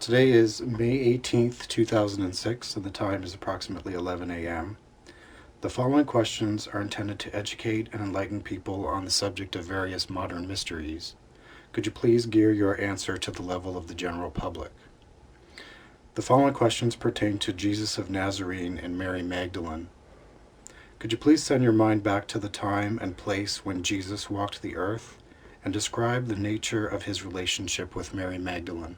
Today is May 18th, 2006, and the time is approximately 11 a.m. The following questions are intended to educate and enlighten people on the subject of various modern mysteries. Could you please gear your answer to the level of the general public? The following questions pertain to Jesus of Nazarene and Mary Magdalene. Could you please send your mind back to the time and place when Jesus walked the earth and describe the nature of his relationship with Mary Magdalene?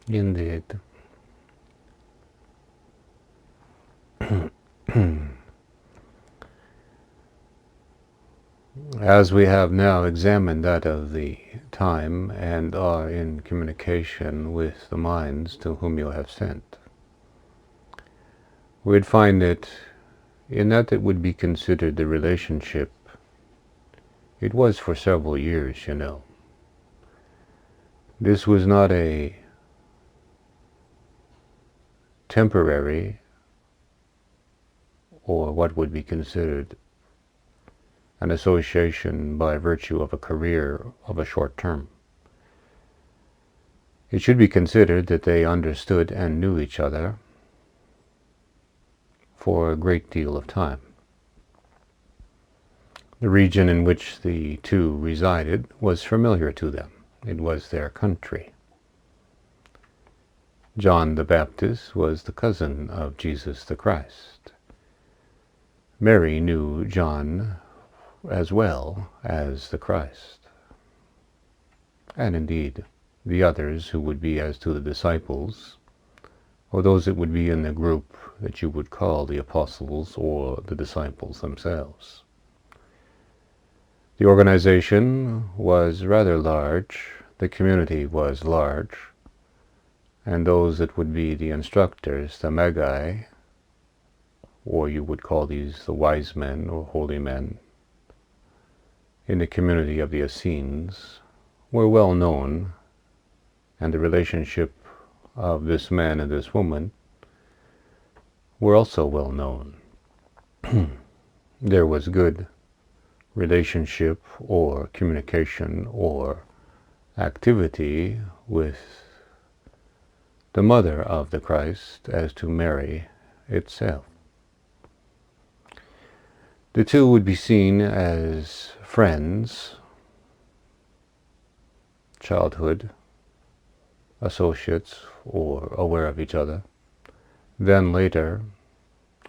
Indeed. As we have now examined that of the time and are in communication with the minds to whom you have sent, we'd find it in that it would be considered the relationship. It was for several years, you know. This was not a temporary or what would be considered an association by virtue of a career of a short term. It should be considered that they understood and knew each other for a great deal of time. The region in which the two resided was familiar to them. It was their country. John the Baptist was the cousin of Jesus the Christ. Mary knew John as well as the Christ. And indeed, the others who would be as to the disciples, or those that would be in the group that you would call the apostles or the disciples themselves. The organization was rather large, the community was large, and those that would be the instructors, the magi, or you would call these the wise men or holy men, in the community of the Essenes, were well known, and the relationship of this man and this woman were also well known. There was good relationship or communication or activity with the mother of the Christ as to Mary itself. The two would be seen as friends, childhood, associates, or aware of each other, then later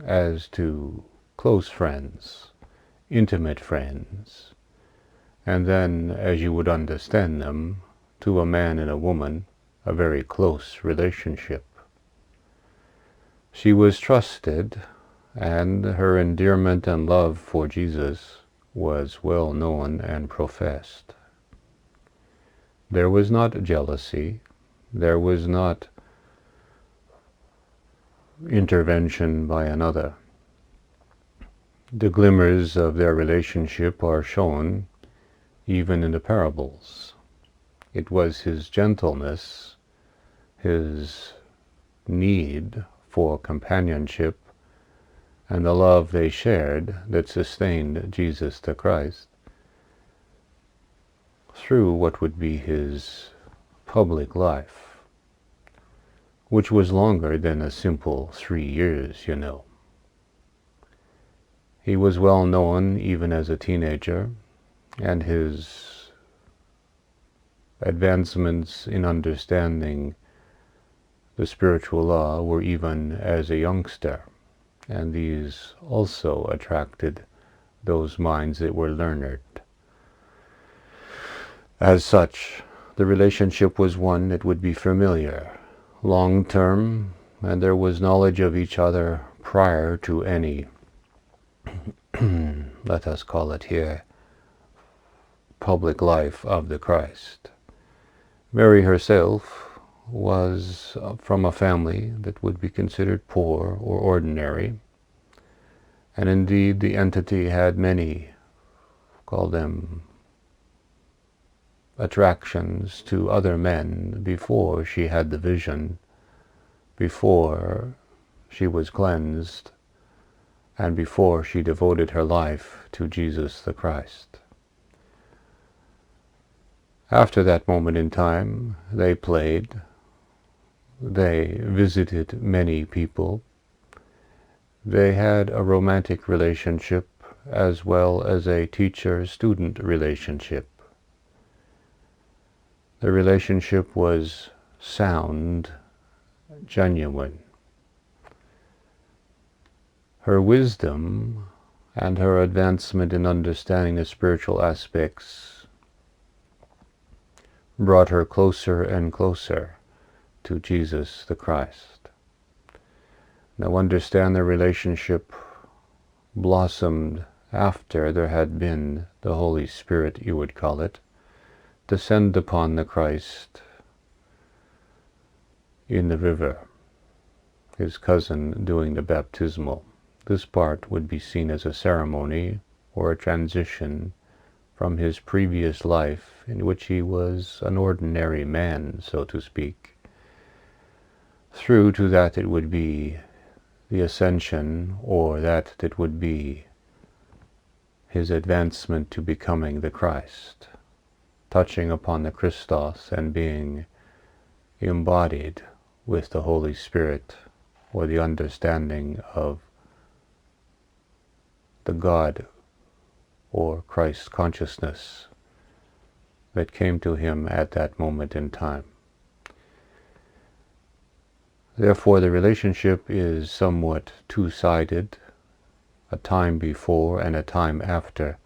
as to close friends, intimate friends, and then, as you would understand them, to a man and a woman, a very close relationship. She was trusted, and her endearment and love for Jesus was well known and professed. There was not jealousy, there was not intervention by another. The glimmers of their relationship are shown even in the parables. It was his gentleness, his need for companionship, and the love they shared that sustained Jesus the Christ through what would be his public life, which was longer than a simple 3 years, you know. He was well known even as a teenager, and his advancements in understanding the spiritual law were even as a youngster, and these also attracted those minds that were learned. As such, the relationship was one that would be familiar, long-term, and there was knowledge of each other prior to any, let us call it here, public life of the Christ. Mary herself was from a family that would be considered poor or ordinary, and indeed the entity had many, call them attractions to other men before she had the vision, before she was cleansed, and before she devoted her life to Jesus the Christ. After that moment in time, they played, they visited many people, they had a romantic relationship as well as a teacher-student relationship. The relationship was sound, genuine. Her wisdom and her advancement in understanding the spiritual aspects brought her closer and closer to Jesus the Christ. Now understand the relationship blossomed after there had been the Holy Spirit, you would call it, descend upon the Christ in the river, his cousin doing the baptismal. This part would be seen as a ceremony or a transition from his previous life in which he was an ordinary man, so to speak, through to that it would be the ascension, or that would be his advancement to becoming the Christ, touching upon the Christos and being embodied with the Holy Spirit, or the understanding of the God or Christ consciousness that came to him at that moment in time. Therefore, the relationship is somewhat two-sided, a time before and a time after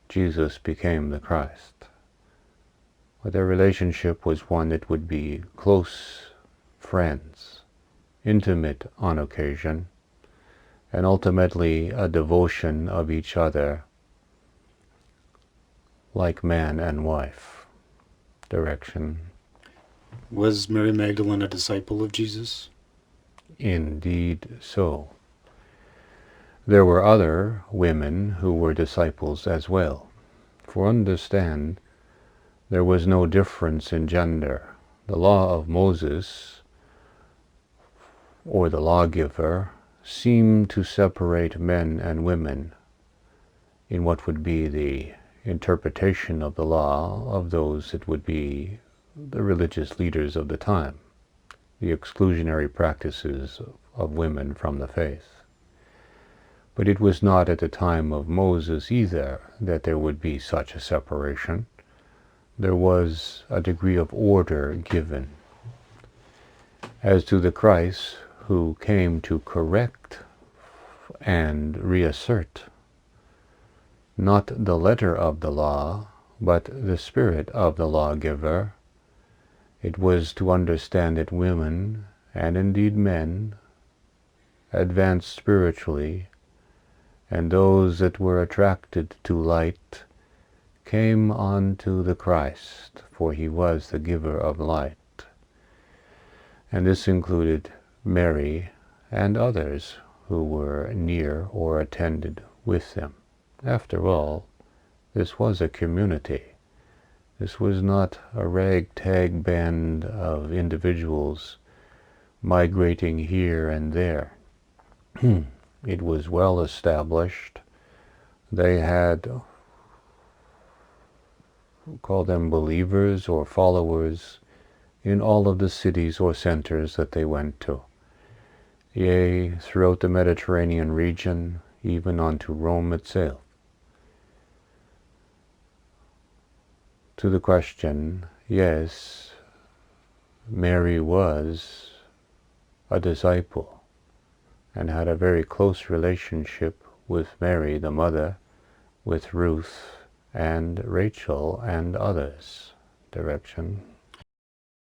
Jesus became the Christ. But their relationship was one that would be close friends, intimate on occasion, and ultimately a devotion of each other like man and wife. Direction. Was Mary Magdalene a disciple of Jesus? Indeed so. There were other women who were disciples as well. For understand, there was no difference in gender. The law of Moses, or the lawgiver, seemed to separate men and women in what would be the interpretation of the law of those that would be the religious leaders of the time, the exclusionary practices of women from the faith. But it was not at the time of Moses either that there would be such a separation. There was a degree of order given. As to the Christ who came to correct and reassert not the letter of the law, but the spirit of the lawgiver, it was to understand that women, and indeed men, advanced spiritually, and those that were attracted to light came unto the Christ, for he was the giver of light. And this included Mary and others who were near or attended with them. After all, this was a community. This was not a ragtag band of individuals migrating here and there. It was well established. They had, call them believers or followers, in all of the cities or centers that they went to. Yea, throughout the Mediterranean region, even unto Rome itself. To the question, yes, Mary was a disciple and had a very close relationship with Mary, the mother, with Ruth and Rachel and others. Direction.